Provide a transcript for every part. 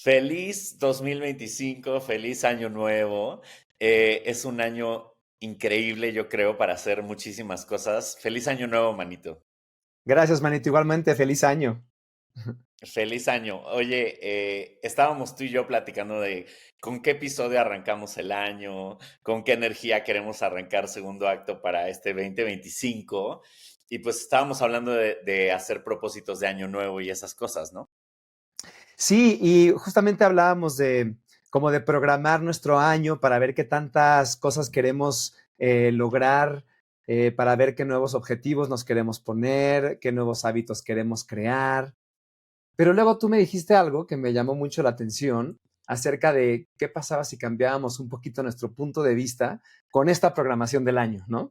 Feliz 2025, feliz año nuevo. Es un año increíble, yo creo, para hacer muchísimas cosas. Feliz año nuevo, manito. Gracias, manito. Igualmente, feliz año. Feliz año. Oye, estábamos tú y yo platicando de con qué episodio arrancamos el año, con qué energía queremos arrancar segundo acto para este 2025. Y pues estábamos hablando de hacer propósitos de año nuevo y esas cosas, ¿no? Sí, y justamente hablábamos de como de programar nuestro año para ver qué tantas cosas queremos lograr, para ver qué nuevos objetivos nos queremos poner, qué nuevos hábitos queremos crear. Pero luego tú me dijiste algo que me llamó mucho la atención acerca de qué pasaba si cambiábamos un poquito nuestro punto de vista con esta programación del año, ¿no?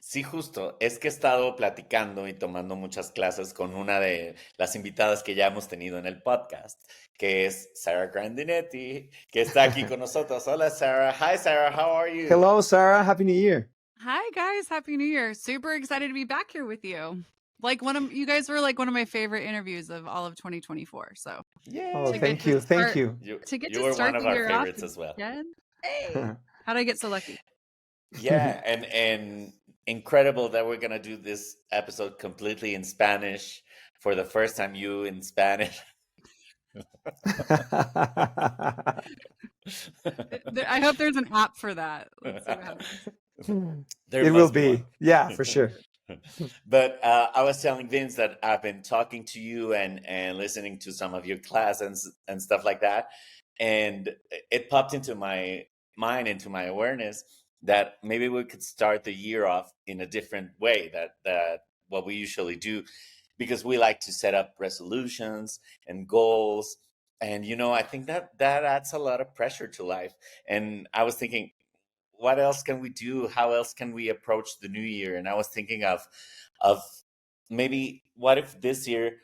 Sí, justo. Es que he estado platicando y tomando muchas clases con una de las invitadas que ya hemos tenido en el podcast, que es Sarah Grandinetti, que está aquí con nosotros. Hola, Sarah. Hi, Sarah. How are you? Hello, Sarah. Happy New Year. Hi guys, Happy New Year. Super excited to be back here with you. Like you guys were like one of my favorite interviews of all of 2024. So Yeah. Oh, thank you. Thank you. You were one of our favorites as well. Hey, how'd I get so lucky? Yeah, and incredible that we're gonna do this episode completely in Spanish for the first time. You in Spanish. I hope there's an app for that. Let's see what happens. It will be. Yeah, for sure. But I was telling Vince that I've been talking to you and listening to some of your classes and stuff like that. And it popped into my mind, into my awareness, that maybe we could start the year off in a different way that what we usually do, because we like to set up resolutions and goals. And, I think that adds a lot of pressure to life. And I was thinking, what else can we do? How else can we approach the new year? And I was thinking of maybe what if this year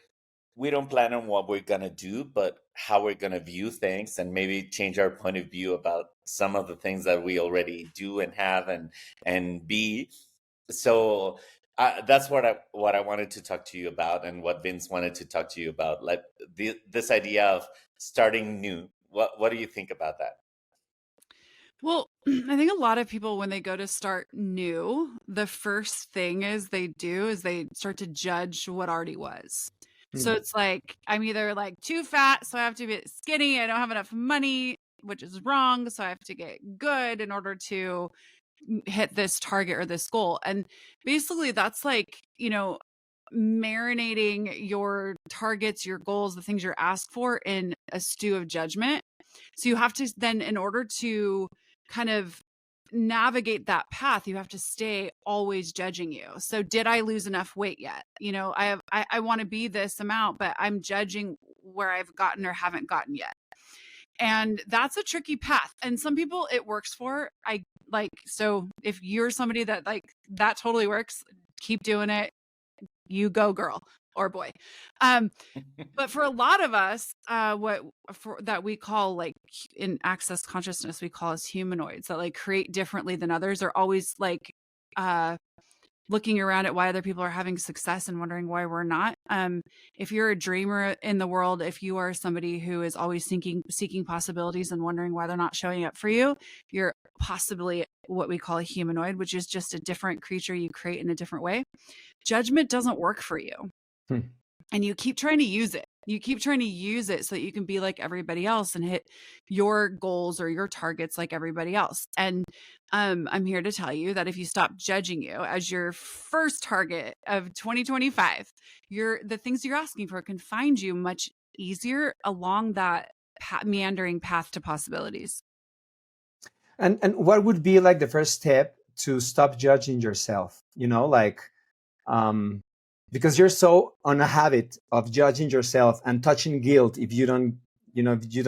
we don't plan on what we're going to do, but how we're going to view things, and maybe change our point of view about some of the things that we already do and have and be. So that's what I wanted to talk to you about, and what Vince wanted to talk to you about, like this idea of starting new. What do you think about that? Well, I think a lot of people, when they go to start new, the first thing they start to judge what already was. So it's like, I'm either like too fat, so I have to be skinny. I don't have enough money, which is wrong. So I have to get good in order to hit this target or this goal. And basically that's like, marinating your targets, your goals, the things you're asked for in a stew of judgment. So you have to then, in order to kind of navigate that path, you have to stay always judging you. So did I lose enough weight yet? I want to be this amount, but I'm judging where I've gotten or haven't gotten yet. And that's a tricky path. And some people it works for. So if you're somebody that totally works, keep doing it. You go, girl or boy. But for a lot of us, that we call, like, in access consciousness, we call as humanoids, that like create differently than others, are always like looking around at why other people are having success and wondering why we're not. If you're a dreamer in the world, if you are somebody who is always seeking possibilities and wondering why they're not showing up for you, you're possibly what we call a humanoid, which is just a different creature you create in a different way. Judgment doesn't work for you. And you keep trying to use it. You keep trying to use it so that you can be like everybody else and hit your goals or your targets like everybody else. And I'm here to tell you that if you stop judging you as your first target of 2025, the things you're asking for can find you much easier along that meandering path to possibilities. And what would be like the first step to stop judging yourself? Because you're so on a habit of judging yourself and touching guilt if you don't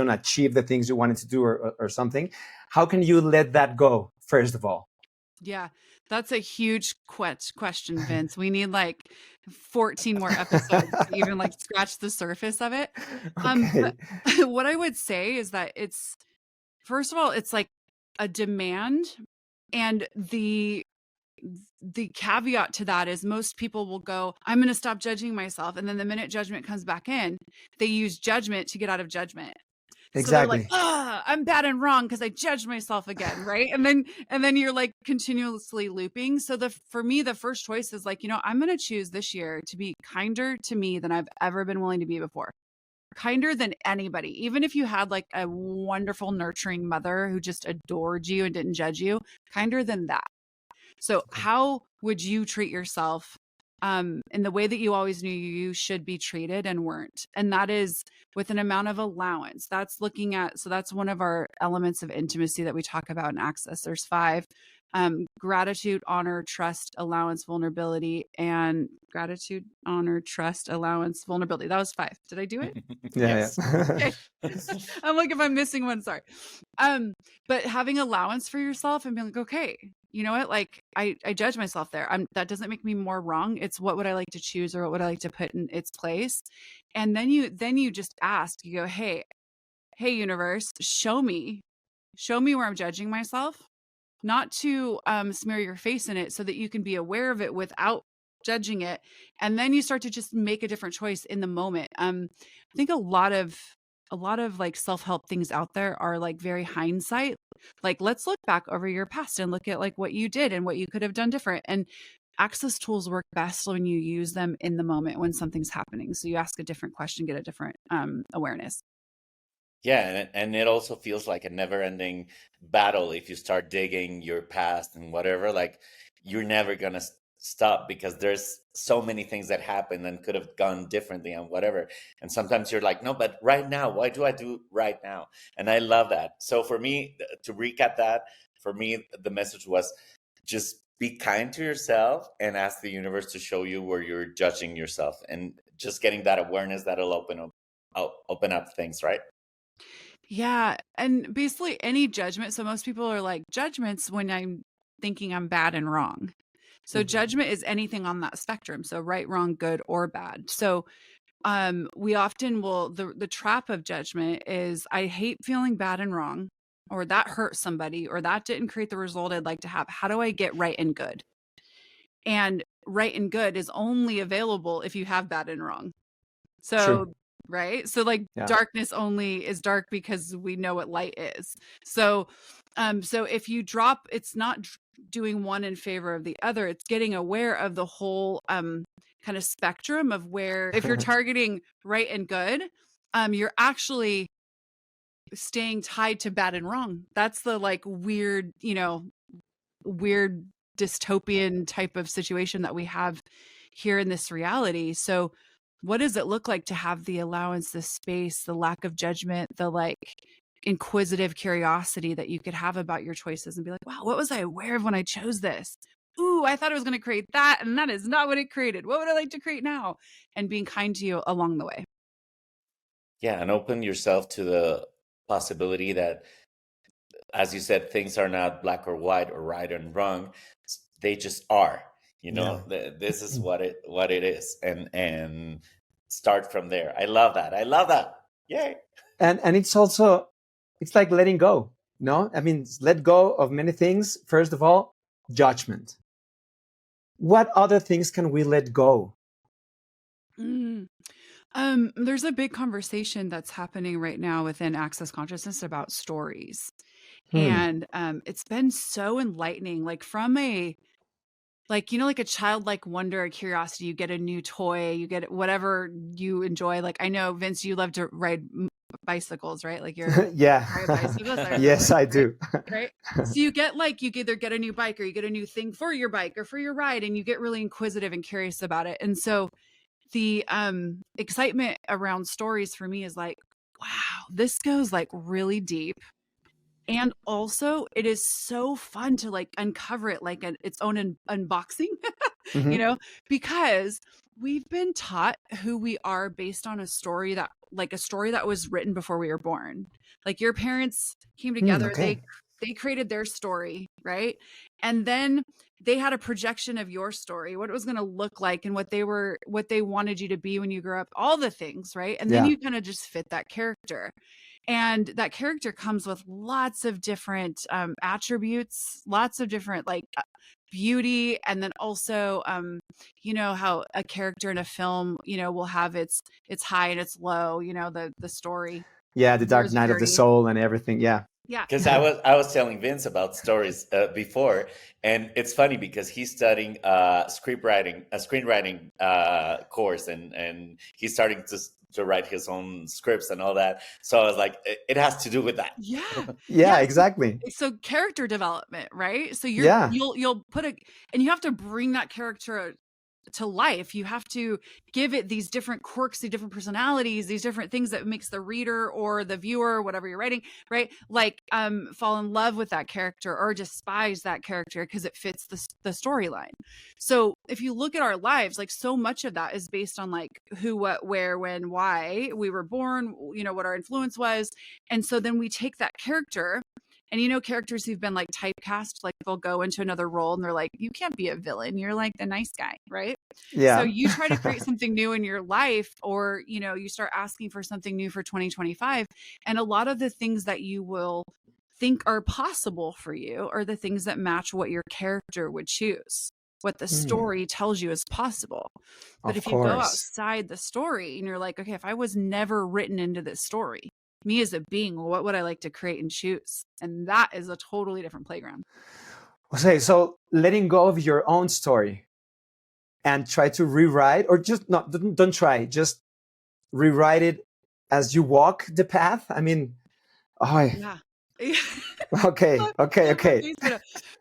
achieve the things you wanted to do or something. How can you let that go, first of all? Yeah, that's a huge question, Vince. We need like 14 more episodes to even like scratch the surface of it. Okay. But what I would say is that first of all, it's like a demand, and the caveat to that is most people will go, I'm going to stop judging myself. And then the minute judgment comes back in, they use judgment to get out of judgment. So they're like, Exactly. I'm bad and wrong because I judged myself again, right? And then you're like continuously looping. So for me, the first choice is like, I'm going to choose this year to be kinder to me than I've ever been willing to be before. Kinder than anybody. Even if you had like a wonderful, nurturing mother who just adored you and didn't judge you, kinder than that. So how would you treat yourself in the way that you always knew you should be treated and weren't? And that is with an amount of allowance. That's looking at, so that's one of our elements of intimacy that we talk about in Access. There's 5. Gratitude, honor, trust, allowance, vulnerability, and gratitude, honor, trust, allowance, vulnerability. That was 5. Did I do it? Yeah. Okay. I'm like, if I'm missing one, sorry. But having allowance for yourself and being like, okay, you know what? Like I judge myself there. That doesn't make me more wrong. It's what would I like to choose or what would I like to put in its place? And then you just ask, you go, hey, universe, show me where I'm judging myself. Not to smear your face in it so that you can be aware of it without judging it. And then you start to just make a different choice in the moment. I think a lot of like self-help things out there are like very hindsight. Like, let's look back over your past and look at like what you did and what you could have done different. And Access tools work best when you use them in the moment when something's happening. So you ask a different question, get a different awareness. Yeah, and it also feels like a never-ending battle if you start digging your past and whatever. Like, you're never gonna stop because there's so many things that happened and could have gone differently and whatever. And sometimes you're like, no, but right now, why do I do right now? And I love that. So for me, to recap that, for me, the message was just be kind to yourself and ask the universe to show you where you're judging yourself, and just getting that awareness that'll open up things, right? Yeah. And basically any judgment. So most people are like, judgments when I'm thinking I'm bad and wrong. So judgment is anything on that spectrum. So right, wrong, good, or bad. So we often will, the trap of judgment is I hate feeling bad and wrong, or that hurt somebody, or that didn't create the result I'd like to have. How do I get right and good? And right and good is only available if you have bad and wrong. So True. right. So like darkness only is dark because we know what light is. So if you drop, it's not doing one in favor of the other. It's getting aware of the whole kind of spectrum of where, if you're targeting right and good, you're actually staying tied to bad and wrong. That's the like weird dystopian type of situation that we have here in this reality. So what does it look like to have the allowance, the space, the lack of judgment, the like inquisitive curiosity that you could have about your choices and be like, wow, what was I aware of when I chose this? Ooh, I thought it was going to create that, and that is not what it created. What would I like to create now? And being kind to you along the way. Yeah, and open yourself to the possibility that, as you said, things are not black or white or right and wrong. They just are. This is what it is, and start from there. I love that. Yay. And it's like letting go. No, I mean, let go of many things. First of all, judgment. What other things can we let go? There's a big conversation that's happening right now within Access Consciousness about stories. And it's been so enlightening, like from a like a childlike wonder, a curiosity. You get a new toy, you get whatever you enjoy. Like, I know, Vince, you love to ride bicycles, right? Like you're Yes, I do. Right. So you either get a new bike or you get a new thing for your bike or for your ride, and you get really inquisitive and curious about it. And so the excitement around stories for me is like, wow, this goes like really deep. And also it is so fun to like uncover it like its own unboxing, because we've been taught who we are based on a story that was written before we were born. Like your parents came together, they created their story, right? And then they had a projection of your story, what it was going to look like and what they wanted you to be when you grew up, all the things, right? And then you kind of just fit that character. And that character comes with lots of different attributes, lots of different like beauty. And then also, how a character in a film, will have its high and its low, the story. Yeah, the dark Yours night of the journey. soul and everything. Yeah. Yeah. Because I was telling Vince about stories before, and it's funny because he's studying screenwriting course, and he's starting to write his own scripts and all that. So I was like, it has to do with that. Yeah. Yeah, exactly. So character development, right? So Yeah. you'll put and you have to bring that character to life. You have to give it these different quirks, these different personalities, these different things that makes the reader or the viewer, whatever you're writing, right? Like fall in love with that character or despise that character because it fits the storyline. So if you look at our lives, like so much of that is based on like who, what, where, when, why we were born, you know, what our influence was. And so then we take that character. And you know, characters who've been like typecast, like they'll go into another role and they're like, you can't be a villain. You're like the nice guy, right? Yeah. So you try to create something new in your life, or, you know, you start asking for something new for 2025. And a lot of the things that you will think are possible for you are the things that match what your character would choose, what the story tells you is possible. But if you go outside the story and you're like, okay, if I was never written into this story, me as a being, what would I like to create and choose? And that is a totally different playground. Okay, so letting go of your own story and try to rewrite, or just don't try, just rewrite it as you walk the path. I mean, yeah. Okay.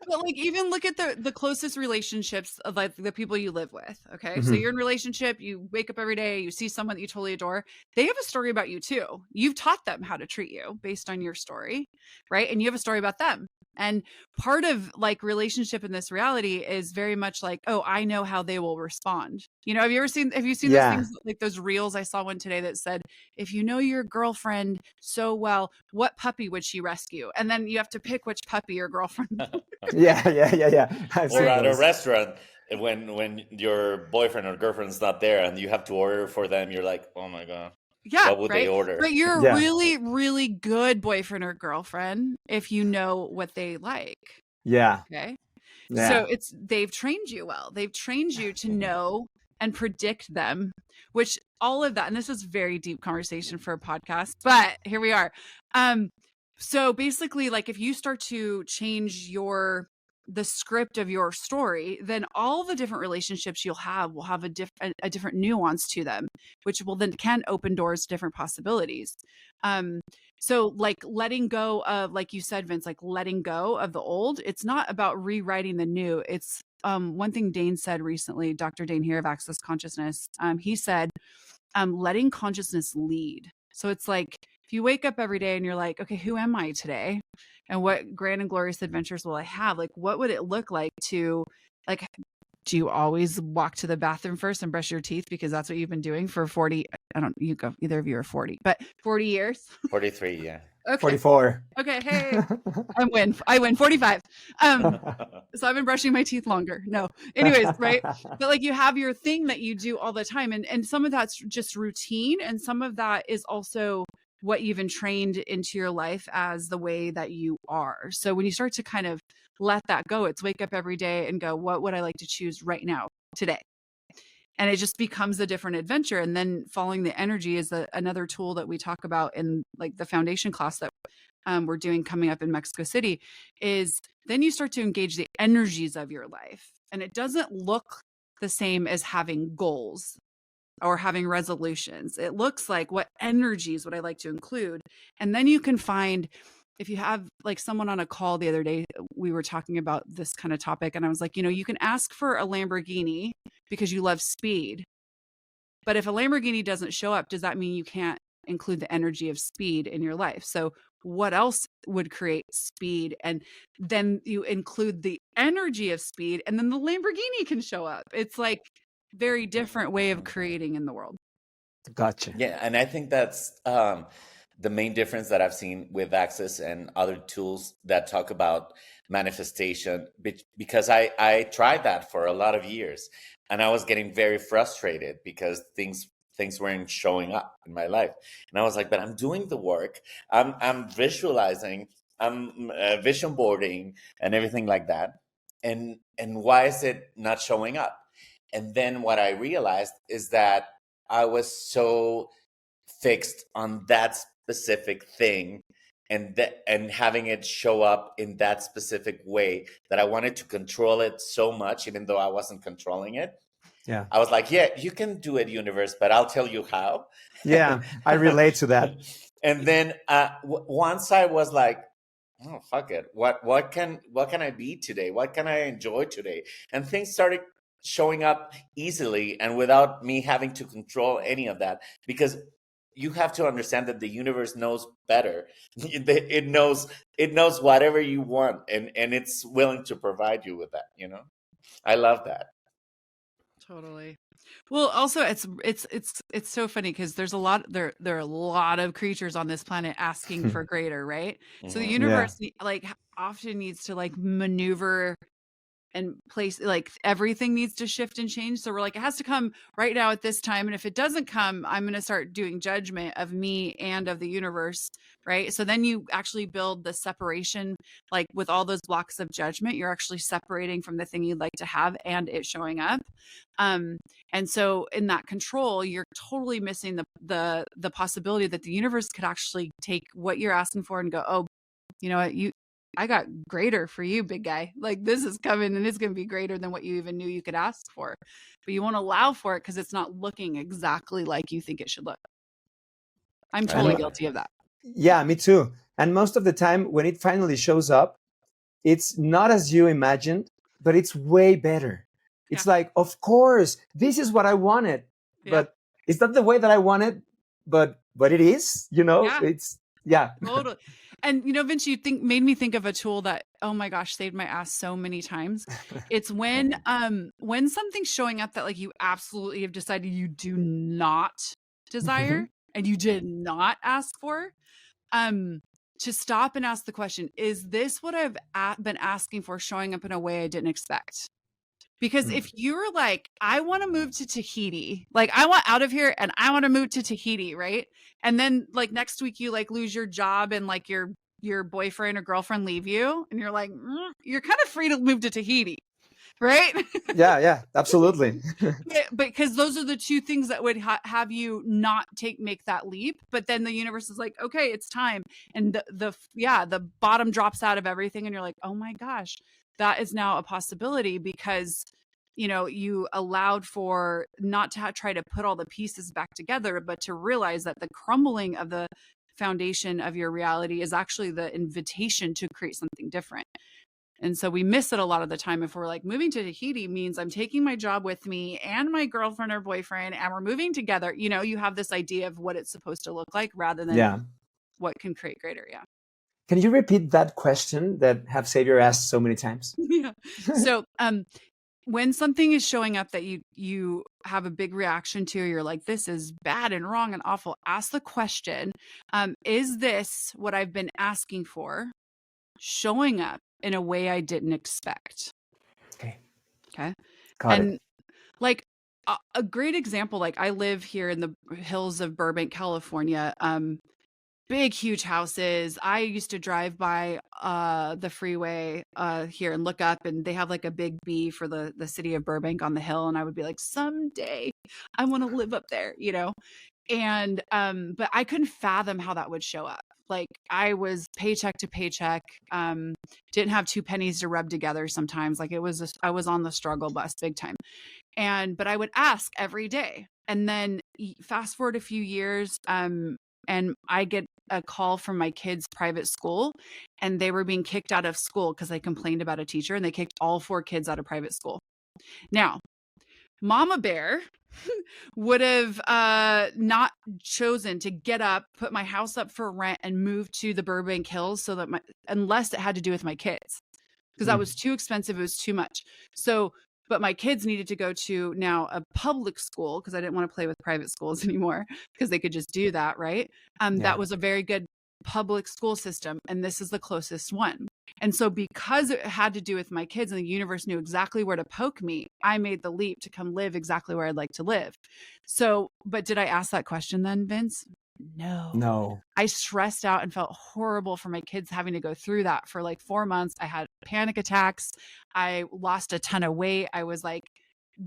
But like, even look at the closest relationships of like the people you live with. Okay. So you're in a relationship, you wake up every day, you see someone that you totally adore. They have a story about you too. You've taught them how to treat you based on your story. Right. And you have a story about them. And part of like relationship in this reality is very much like, oh, I know how they will respond. You know, have you seen those things, like those reels? I saw one today that said, if you know your girlfriend so well, what puppy would she rescue? And then you have to pick which puppy your girlfriend. Yeah. Or at a restaurant, when your boyfriend or girlfriend's not there and you have to order for them, you're like, oh my God. Yeah. What would they order? But you're a really, really good boyfriend or girlfriend if you know what they like. Yeah. Okay. Yeah. So they've trained you well. They've trained you to know and predict them, which all of that, and this is very deep conversation for a podcast, but here we are. So basically, like if you start to change the script of your story, then all the different relationships you'll have will have a different nuance to them, which will then can open doors to different possibilities. So like letting go of, like you said, Vince, like letting go of the old, it's not about rewriting the new. It's one thing Dane said recently, Dr. Dane here of Access Consciousness. He said, letting consciousness lead. So it's like, if you wake up every day and you're like, okay, who am I today? And what grand and glorious adventures will I have? Like, what would it look like to, like, do you always walk to the bathroom first and brush your teeth because that's what you've been doing for 40? You go, either of you are 40, but 40 years? 43, yeah. Okay. 44. Okay, hey, I win 45. So I've been brushing my teeth longer. No, anyways, right? But like you have your thing that you do all the time, and some of that's just routine, and some of that is also what you've entrained into your life as the way that you are. So when you start to kind of let that go, it's wake up every day and go, what would I like to choose right now, today? And it just becomes a different adventure. And then following the energy is another tool that we talk about in like the foundation class that we're doing coming up in Mexico City, is then you start to engage the energies of your life. And it doesn't look the same as having goals or having resolutions. It looks like, what energies would I like to include? And then you can find, if you have like someone on a call the other day, we were talking about this kind of topic. And I was like, you know, you can ask for a Lamborghini because you love speed. But if a Lamborghini doesn't show up, does that mean you can't include the energy of speed in your life? So what else would create speed? And then you include the energy of speed, and then the Lamborghini can show up. It's like very different way of creating in the world. Gotcha. Yeah, and I think that's the main difference that I've seen with Access and other tools that talk about manifestation, because I tried that for a lot of years, and I was getting very frustrated because things weren't showing up in my life, and I was like, but I'm doing the work, I'm visualizing, I'm vision boarding and everything like that, and why is it not showing up? And then what I realized is that I was so fixed on that specific thing, and having it show up in that specific way, that I wanted to control it so much, even though I wasn't controlling it. Yeah. I was like, yeah, you can do it, universe, but I'll tell you how. Yeah, I relate to that. And then once I was like, oh, fuck it. What can I be today? What can I enjoy today? And things started showing up easily and without me having to control any of that, because you have to understand that the universe knows better. It knows whatever you want, and it's willing to provide you with that, you know? I love that. Totally. Well, also it's so funny because there are a lot of creatures on this planet asking for greater, right? So the universe like often needs to like maneuver and place, like everything needs to shift and change. So we're like, it has to come right now at this time. And if it doesn't come, I'm going to start doing judgment of me and of the universe. Right. So then you actually build the separation, like with all those blocks of judgment, you're actually separating from the thing you'd like to have and it showing up. And so in that control, you're totally missing the possibility that the universe could actually take what you're asking for and go, oh, you know what, I got greater for you, big guy. Like this is coming and it's going to be greater than what you even knew you could ask for. But you won't allow for it because it's not looking exactly like you think it should look. I'm totally guilty of that. Yeah, me too. And most of the time when it finally shows up, it's not as you imagined, but it's way better. It's like, of course, this is what I wanted, but it's not the way that I wanted, but it is, you know, it's totally. And, you know, Vince, made me think of a tool that, oh my gosh, saved my ass so many times. It's when something's showing up that like you absolutely have decided you do not desire and you did not ask for, to stop and ask the question, is this what I've been asking for showing up in a way I didn't expect? Because if you're like, I want to move to Tahiti, like I want out of here and I want to move to Tahiti, right? And then like next week you like lose your job and like your boyfriend or girlfriend leave you and you're like, you're kind of free to move to Tahiti, right? Yeah, absolutely. But because those are the two things that would have you not make that leap. But then the universe is like, okay, it's time. And the bottom drops out of everything. And you're like, oh my gosh, that is now a possibility because, you know, you allowed for not to try to put all the pieces back together, but to realize that the crumbling of the foundation of your reality is actually the invitation to create something different. And so we miss it a lot of the time if we're like, moving to Tahiti means I'm taking my job with me and my girlfriend or boyfriend and we're moving together. You know, you have this idea of what it's supposed to look like rather than what can create greater. Yeah. Can you repeat that question that have Xavier asked so many times? Yeah. So when something is showing up that you have a big reaction to, you're like, this is bad and wrong and awful. Ask the question, is this what I've been asking for showing up in a way I didn't expect? Okay. Got it. Like a great example, like I live here in the hills of Burbank, California. Big, huge houses. I used to drive by the freeway here and look up, and they have like a big B for the city of Burbank on the hill. And I would be like, someday I want to live up there, you know? And but I couldn't fathom how that would show up. Like I was paycheck to paycheck, didn't have 2 pennies to rub together sometimes. Like I was on the struggle bus big time. But I would ask every day. And then fast forward a few years, and I get a call from my kids' private school, and they were being kicked out of school because they complained about a teacher, and they kicked all 4 kids out of private school. Now, Mama Bear would have not chosen to get up, put my house up for rent, and move to the Burbank Hills unless it had to do with my kids, because that was too expensive. It was too much. So, but my kids needed to go to now a public school because I didn't want to play with private schools anymore because they could just do that, right? That was a very good public school system, and this is the closest one. And so because it had to do with my kids and the universe knew exactly where to poke me, I made the leap to come live exactly where I'd like to live. So, but did I ask that question then, Vince? No. I stressed out and felt horrible for my kids having to go through that for like 4 months. I had panic attacks. I lost a ton of weight. I was like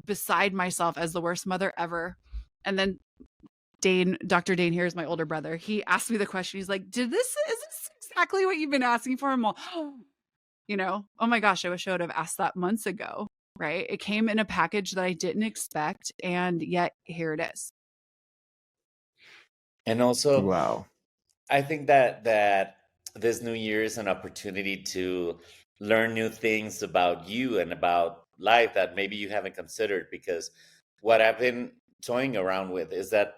beside myself as the worst mother ever. And then Dr. Dane here is my older brother. He asked me the question. He's like, is this exactly what you've been asking for? I'm all, oh my gosh, I wish I would have asked that months ago, right? It came in a package that I didn't expect, and yet here it is. And also, Wow. I think that this new year is an opportunity to learn new things about you and about life that maybe you haven't considered. Because what I've been toying around with is that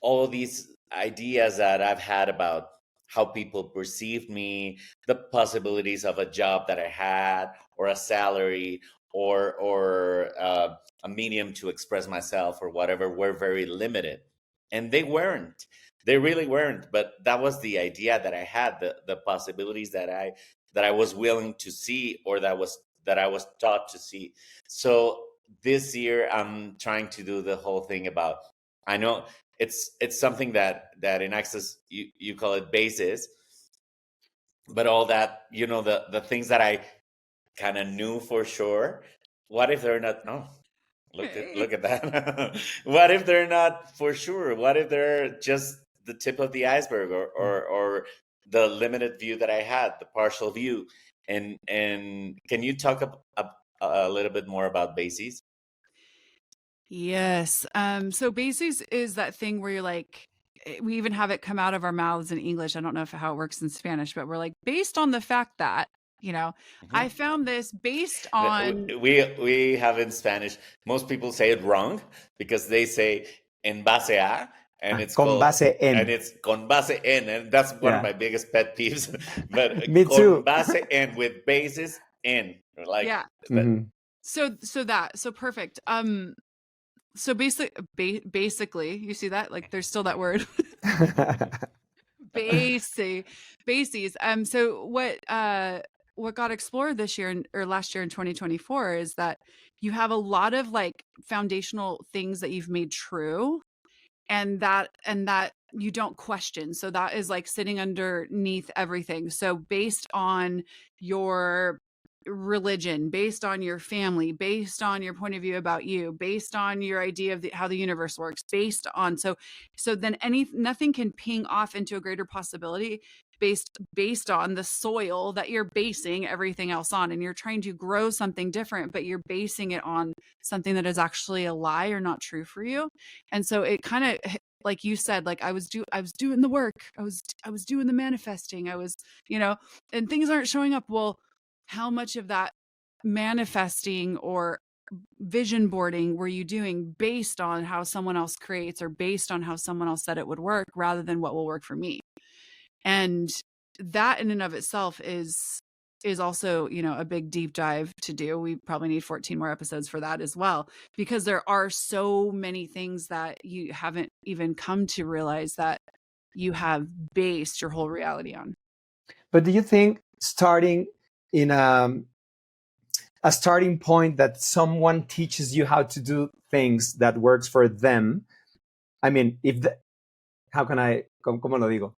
all these ideas that I've had about how people perceived me, the possibilities of a job that I had, or a salary, or a medium to express myself, or whatever, were very limited. And they weren't. They really weren't. But that was the idea that I had, the possibilities that I was willing to see, or that I was taught to see. So this year I'm trying to do the whole thing about, I know it's something that in Access you call it basis, but all that, the things that I kind of knew for sure, what if they're not? No, look at that. What if they're not for sure? What if they're just the tip of the iceberg, or the limited view that I had, the partial view? And can you talk a little bit more about bases? Yes. So bases is that thing where you're like, we even have it come out of our mouths in English. I don't know how it works in Spanish, but we're like, based on the fact that, I found this based on. We have in Spanish, most people say it wrong, because they say en base a, and it's con base en. And it's con base en, and that's one of my biggest pet peeves. But Me con too. base en, with basis en, like, yeah. Mm-hmm. So perfect. So basically, you see that? Like, there's still that word. Bases. So what got explored this year or last year in 2024 is that you have a lot of like foundational things that you've made true, and that you don't question. So that is like sitting underneath everything. So based on your religion, based on your family, based on your point of view about you, based on your idea of how the universe works, based on so then nothing can ping off into a greater possibility based on the soil that you're basing everything else on. And you're trying to grow something different, but you're basing it on something that is actually a lie or not true for you. And so it kind of, like you said, like I was doing the work, I was doing the manifesting, I was, and things aren't showing up. Well, how much of that manifesting or vision boarding were you doing based on how someone else creates, or based on how someone else said it would work, rather than what will work for me? And that in and of itself is also, a big deep dive to do. We probably need 14 more episodes for that as well, because there are so many things that you haven't even come to realize that you have based your whole reality on. But do you think starting in a starting point that someone teaches you how to do things that works for them, I mean, how can I, ¿cómo lo digo?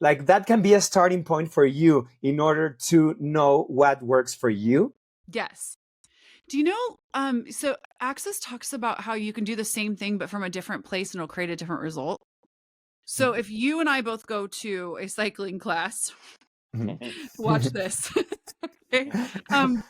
Like that can be a starting point for you in order to know what works for you? Yes. Do you know, so Access talks about how you can do the same thing, but from a different place, and it'll create a different result. So if you and I both go to a cycling class, watch this. Okay.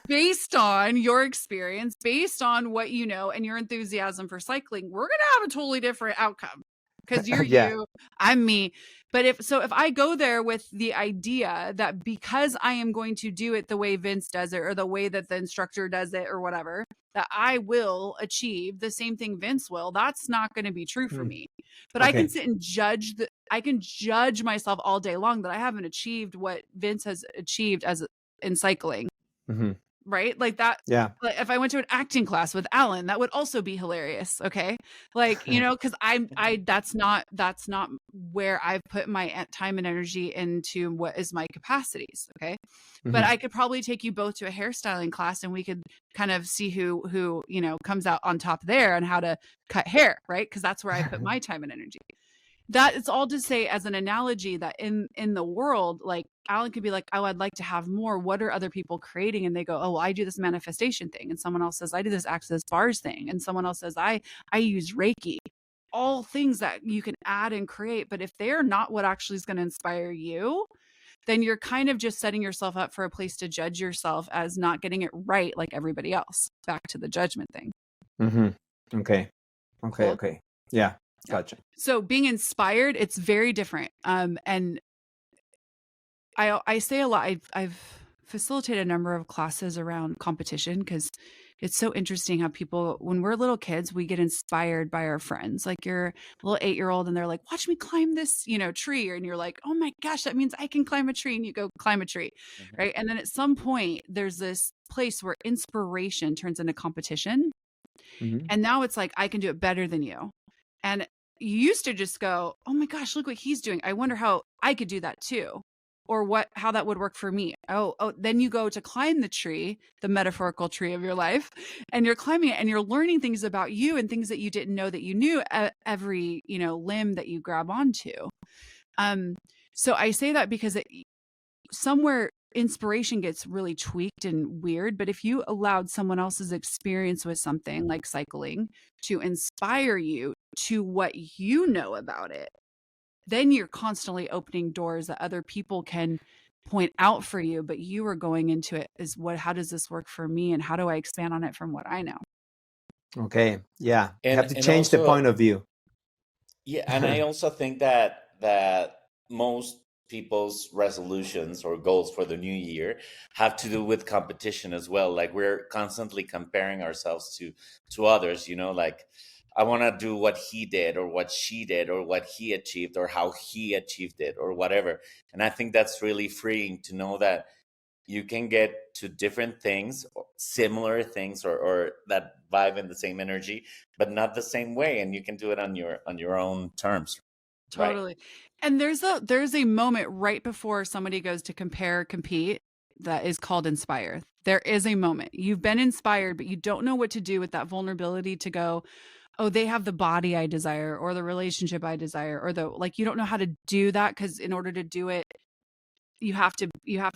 Based on your experience, based on what you know and your enthusiasm for cycling, we're going to have a totally different outcome, because you're you, I'm me. But if I go there with the idea that because I am going to do it the way Vince does it, or the way that the instructor does it, or whatever, that I will achieve the same thing Vince will, that's not going to be true for me. But I can sit and I can judge myself all day long that I haven't achieved what Vince has achieved in cycling. Mm-hmm. Right? Like that. Yeah. Like if I went to an acting class with Alan, that would also be hilarious. Okay. Like, cause that's not where I've put my time and energy into what is my capacities. Okay. Mm-hmm. But I could probably take you both to a hairstyling class, and we could kind of see who, comes out on top there on how to cut hair. Right. Cause that's where I put my time and energy. That is all to say as an analogy that in the world, like Alan could be like, oh, I'd like to have more. What are other people creating? And they go, oh, well, I do this manifestation thing. And someone else says, I do this access bars thing. And someone else says, I use Reiki. all things that you can add and create. But if they're not what actually is going to inspire you, then you're kind of just setting yourself up for a place to judge yourself as not getting it right like everybody else. Back to the judgment thing. Mm-hmm. Okay. Cool. Okay. Yeah. Gotcha. So being inspired, it's very different. And I say a lot, I've facilitated a number of classes around competition because it's so interesting how people, when we're little kids, we get inspired by our friends. Like you're a little 8-year-old and they're like, watch me climb this, tree. And you're like, oh my gosh, that means I can climb a tree. And you go climb a tree. Mhm. Right. And then at some point there's this place where inspiration turns into competition. Mm-hmm. And now it's like, I can do it better than you. And you used to just go, oh my gosh, look what he's doing. I wonder how I could do that too. Or how that would work for me. Oh, then you go to climb the tree, the metaphorical tree of your life, and you're climbing it and you're learning things about you and things that you didn't know that you knew at every, limb that you grab onto. So I say that because somewhere inspiration gets really tweaked and weird, but if you allowed someone else's experience with something like cycling to inspire you to what you know about it, then you're constantly opening doors that other people can point out for you, but you are going into it as how does this work for me? And how do I expand on it from what I know? Okay. Yeah. You And have to change the also, point of view. yeah, and I also think that most people's resolutions or goals for the new year have to do with competition as well. Like we're constantly comparing ourselves to others, like I want to do what he did or what she did or what he achieved or how he achieved it or whatever. And I think that's really freeing to know that you can get to different things, similar things, or that vibe in the same energy, but not the same way. And you can do it on your own terms. Totally. Right? And there's a moment right before somebody goes to compete that is called inspire. There is a moment. You've been inspired, but you don't know what to do with that vulnerability to go, oh, they have the body I desire or the relationship I desire, or you don't know how to do that because in order to do it, you have to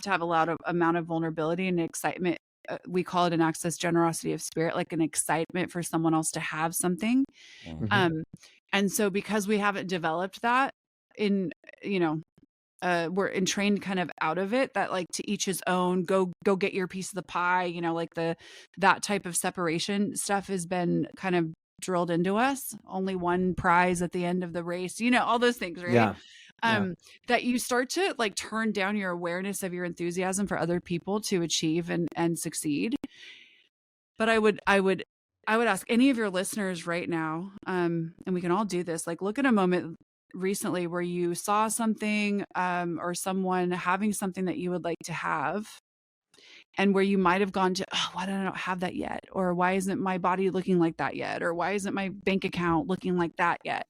have a lot of amount of vulnerability and excitement. We call it an access generosity of spirit, like an excitement for someone else to have something. Mm-hmm. And so because we haven't developed that we're entrained kind of out of it, that like to each his own, go get your piece of the pie, like that type of separation stuff has been kind of drilled into us. Only one prize at the end of the race, all those things, right? Yeah. That you start to like turn down your awareness of your enthusiasm for other people to achieve and succeed. But I would ask any of your listeners right now, and we can all do this, like look at a moment recently where you saw something or someone having something that you would like to have, and where you might have gone to, oh, why don't I not have that yet? Or why isn't my body looking like that yet? Or why isn't my bank account looking like that yet?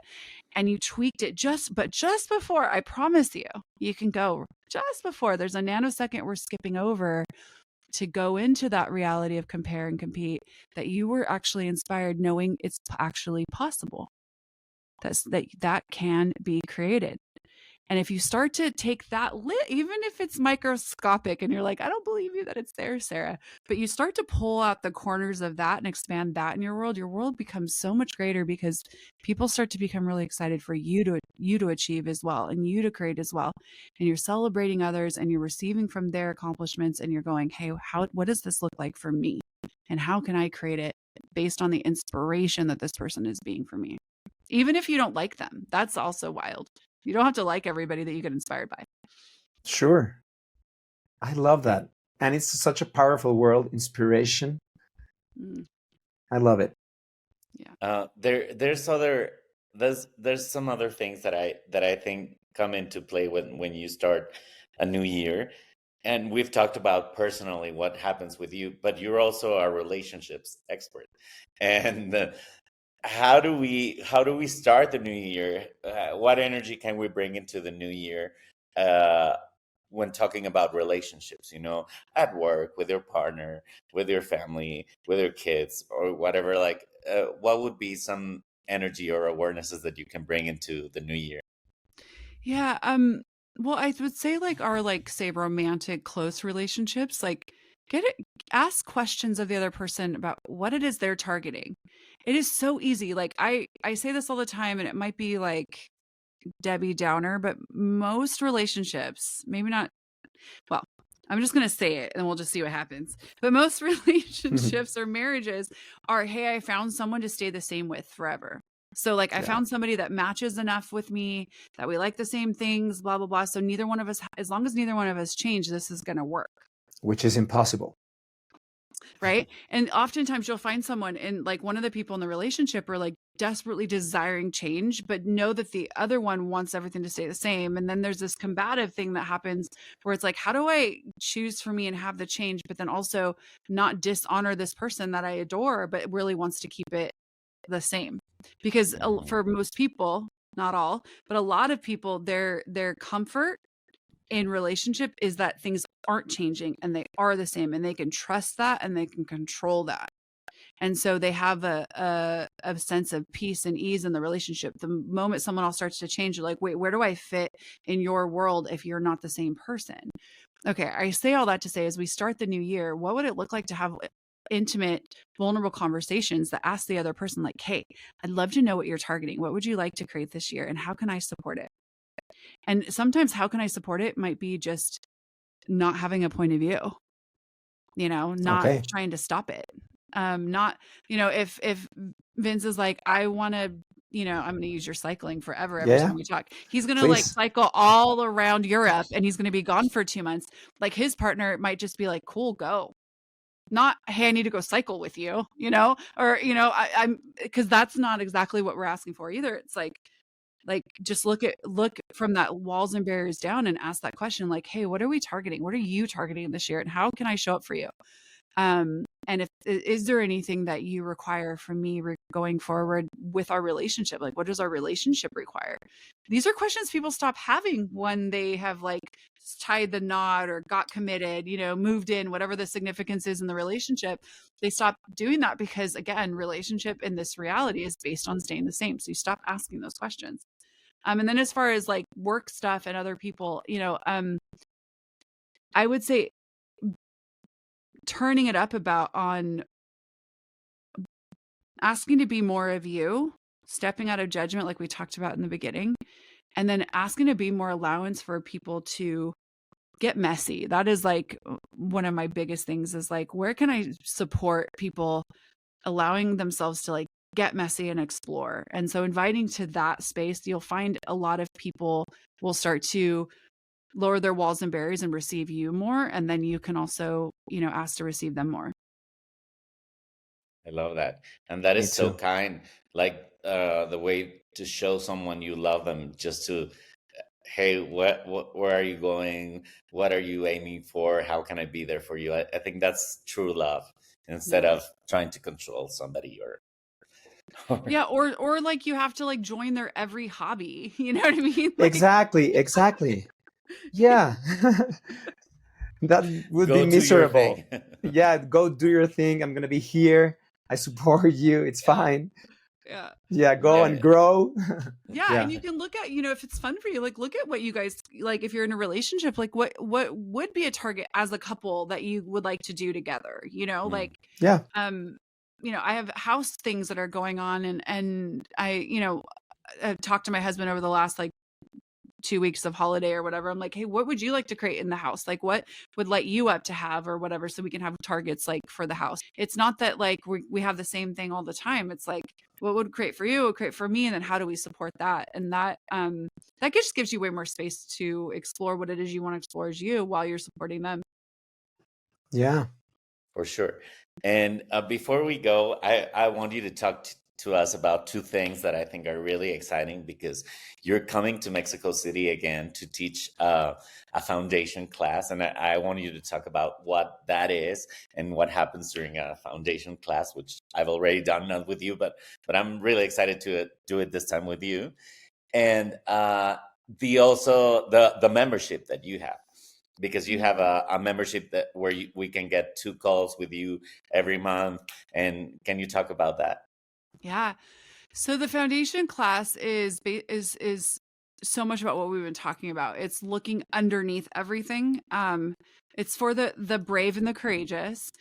And you tweaked it just before, I promise you can go just before. There's a nanosecond we're skipping over to go into that reality of compare and compete, that you were actually inspired knowing it's actually possible. That can be created. And if you start to take that even if it's microscopic and you're like, I don't believe you that it's there, Sarah, but you start to pull out the corners of that and expand that in your world becomes so much greater because people start to become really excited for you to achieve as well, and you to create as well. And you're celebrating others and you're receiving from their accomplishments, and you're going, hey, what does this look like for me? And how can I create it based on the inspiration that this person is being for me? Even if you don't like them, that's also wild. You don't have to like everybody that you get inspired by. Sure. I love that. And it's such a powerful word, inspiration. I love it. Yeah. There's some other things that I think come into play when you start a new year. And we've talked about personally what happens with you, but you're also a relationships expert. And how do we start the new year? What energy can we bring into the new year when talking about relationships, at work, with your partner, with your family, with your kids, or whatever? Like what would be some energy or awarenesses that you can bring into the new year? Yeah. Well, I would say say romantic close relationships, ask questions of the other person about what it is they're targeting. It is so easy. Like I say this all the time, and it might be like Debbie Downer, but most relationships, maybe not, well, I'm just going to say it and we'll just see what happens. But most relationships or marriages are, hey, I found someone to stay the same with forever. So like I found somebody that matches enough with me, that we like the same things, blah, blah, blah. So neither one of us, as long as neither one of us change, this is going to work. Which is impossible. Right. And oftentimes you'll find someone, and like one of the people in the relationship are like desperately desiring change, but know that the other one wants everything to stay the same. And then there's this combative thing that happens where it's like, how do I choose for me and have the change, but then also not dishonor this person that I adore, but really wants to keep it the same? Because for most people, not all, but a lot of people, their comfort in relationship is that things aren't changing and they are the same, and they can trust that and they can control that. And so they have a sense of peace and ease in the relationship. The moment someone else starts to change, you're like, wait, where do I fit in your world if you're not the same person? Okay, I say all that to say, as we start the new year, what would it look like to have intimate, vulnerable conversations that ask the other person, like, hey, I'd love to know what you're targeting. What would you like to create this year? And how can I support it? And sometimes how can I support it might be just not having a point of view, not trying to stop it. Not, if Vince is like, I want to, I'm going to use your cycling forever every time we talk. He's going to like cycle all around Europe and he's going to be gone for 2 months. Like his partner might just be like, cool, go. Not, hey, I need to go cycle with you, or, I'm, because that's not exactly what we're asking for either. It's like just look from that walls and barriers down and ask that question, like, hey, what are we targeting? What are you targeting this year? And how can I show up for you? And is there anything that you require from me going forward with our relationship? Like, what does our relationship require? These are questions people stop having when they have like tied the knot or got committed, moved in, whatever the significance is in the relationship. They stop doing that because, again, relationship in this reality is based on staying the same. So you stop asking those questions. And then as far as like work stuff and other people, I would say turning it up on asking to be more of you, stepping out of judgment, like we talked about in the beginning, and then asking to be more allowance for people to get messy. That is like one of my biggest things, is like, where can I support people allowing themselves to like get messy and explore? And so inviting to that space, you'll find a lot of people will start to lower their walls and barriers and receive you more. And then you can also, ask to receive them more. I love that. And that is so kind. Like the way to show someone you love them, just to, hey, where are you going? What are you aiming for? How can I be there for you? I think that's true love, instead of trying to control somebody or like you have to like join their every hobby. You know what I mean? Like, exactly. Yeah. That would be miserable. Yeah, go do your thing. I'm going to be here. I support you. It's fine. Yeah, go and grow. And you can look at, if it's fun for you, like look at what you guys, like if you're in a relationship, like what would be a target as a couple that you would like to do together, like, I have house things that are going on, and I, I've talked to my husband over the last like 2 weeks of holiday or whatever. I'm like, hey, what would you like to create in the house? Like what would light you up to have or whatever, so we can have targets like for the house. It's not that like we have the same thing all the time. It's like, what would create for you, would create for me, and then how do we support that? And that just gives you way more space to explore what it is you want to explore as you, while you're supporting them. Yeah, for sure. And before we go, I want you to talk to us about two things that I think are really exciting, because you're coming to Mexico City again to teach a foundation class. And I want you to talk about what that is and what happens during a foundation class, which I've already done, not with you, but I'm really excited to do it this time with you. And the membership that you have, because you have a membership where we can get 2 calls with you every month. And can you talk about that? Yeah. So the foundation class is so much about what we've been talking about. It's looking underneath everything. It's for the brave and the courageous.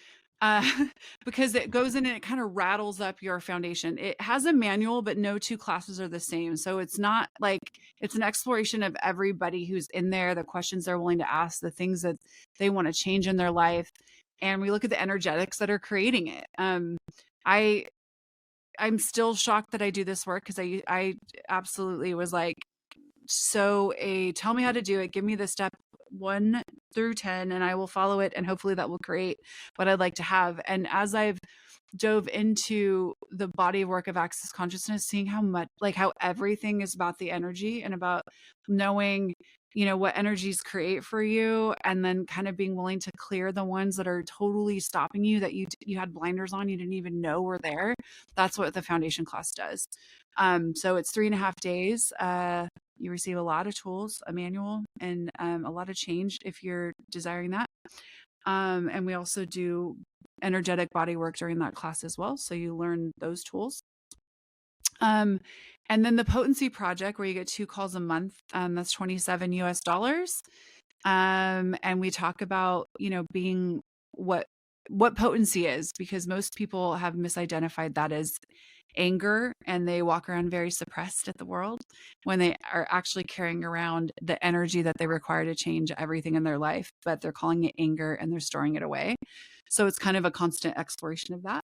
because it goes in and it kind of rattles up your foundation. It has a manual, but no two classes are the same. So it's not like, it's an exploration of everybody who's in there, the questions they're willing to ask, the things that they want to change in their life. And we look at the energetics that are creating it. I'm still shocked that I do this work, because I absolutely was like, tell me how to do it. Give me the step 1 through 10 and I will follow it. And hopefully that will create what I'd like to have. And as I've dove into the body of work of Access Consciousness, seeing how much, like how everything is about the energy and about knowing, what energies create for you, and then kind of being willing to clear the ones that are totally stopping you, that you had blinders on, you didn't even know were there. That's what the foundation class does. So it's 3.5 days. You receive a lot of tools, a manual, and a lot of change if you're desiring that. And we also do energetic body work during that class as well. So you learn those tools. And then the Potency Project, where you get 2 calls a month, that's $27 US. And we talk about, being what potency is, because most people have misidentified that as anger, and they walk around very suppressed at the world when they are actually carrying around the energy that they require to change everything in their life, but they're calling it anger and they're storing it away. So it's kind of a constant exploration of that.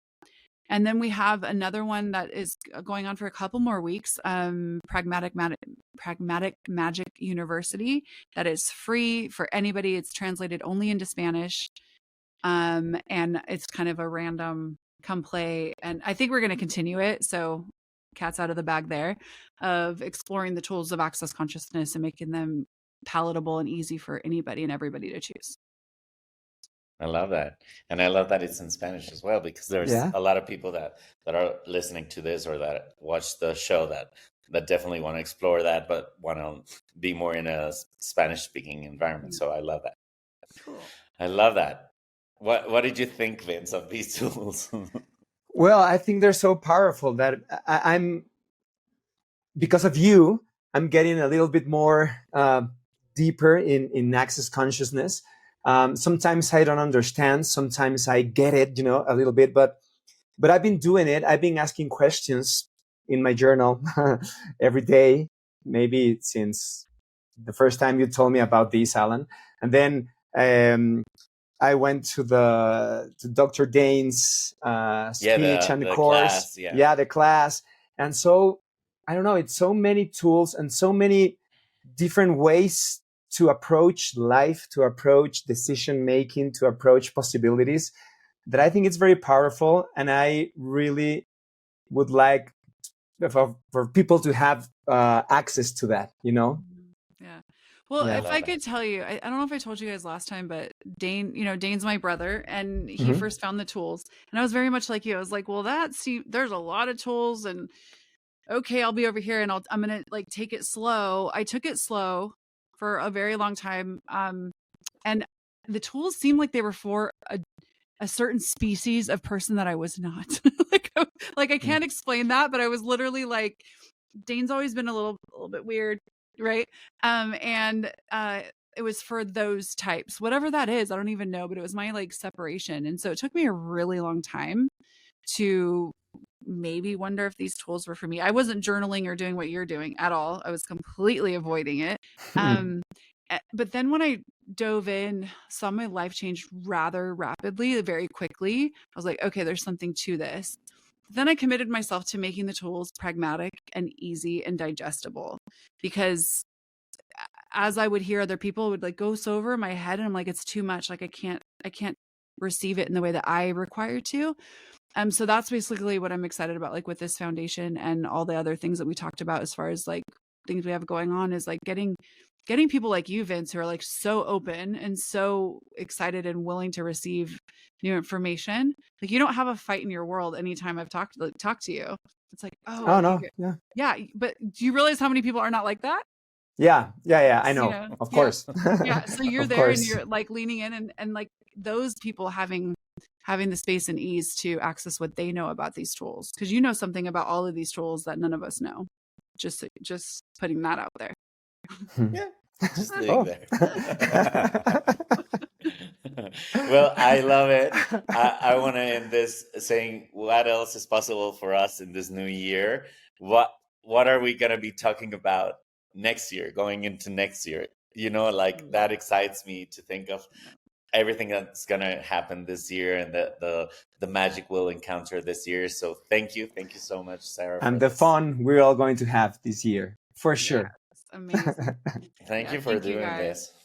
And then we have another one that is going on for a couple more weeks, Pragmatic Magic University, that is free for anybody. It's translated only into Spanish. And it's kind of a random come play. And I think we're going to continue it. So cat's out of the bag there, of exploring the tools of Access Consciousness and making them palatable and easy for anybody and everybody to choose. I love that. And I love that it's in Spanish as well, because there's a lot of people that are listening to this or that watch the show that definitely want to explore that, but want to be more in a Spanish speaking environment. So I love that. Cool. I love that. What did you think, Vince, of these tools? Well, I think they're so powerful that I'm, because of you, I'm getting a little bit more deeper in Access Consciousness. Sometimes I don't understand. Sometimes I get it, a little bit, but I've been doing it. I've been asking questions in my journal every day, maybe since the first time you told me about this, Alan. And then I went to Dr. Dane's speech and the course. Class, the class. And so, I don't know, it's so many tools and so many different ways to approach life, to approach decision-making, to approach possibilities, that I think it's very powerful. And I really would like for people to have access to that, Yeah. Well, if I could tell you, I don't know if I told you guys last time, but Dane, Dane's my brother, and he first found the tools. And I was very much like you. I was like, well, there's a lot of tools, and okay, I'll be over here and I'm going to take it slow. I took it slow for a very long time. And the tools seemed like they were for a certain species of person that I was not. I can't explain that, but I was literally like, Dane's always been a little bit weird. Right. And it was for those types, whatever that is. I don't even know, but it was my separation. And so it took me a really long time to maybe wonder if these tools were for me. I wasn't journaling or doing what you're doing at all. I was completely avoiding it. But then when I dove in, saw my life change rather rapidly, very quickly. I was like, okay, there's something to this. Then I committed myself to making the tools pragmatic and easy and digestible, because as I would hear other people would go so over my head, and I'm like, it's too much. I can't receive it in the way that I require to. So that's basically what I'm excited about, with this foundation and all the other things that we talked about, as far as things we have going on, is getting people like you, Vince, who are so open and so excited and willing to receive new information. You don't have a fight in your world anytime I've talked to you. It's oh no, yeah. But do you realize how many people are not like that? Yeah. I know, of course. Yeah. So you're there and you're leaning in and those people having the space and ease to access what they know about these tools, because you know something about all of these tools that none of us know. Just putting that out there. Yeah. Just there. Well, I love it. I want to end this saying, what else is possible for us in this new year? What are we going to be talking about next year, going into next year? Like that excites me to think of everything that's going to happen this year and the magic we'll encounter this year. So thank you so much, Sarah. And the fun we're all going to have this year, for sure. Yes, amazing. Thank you for thank you doing guys. this.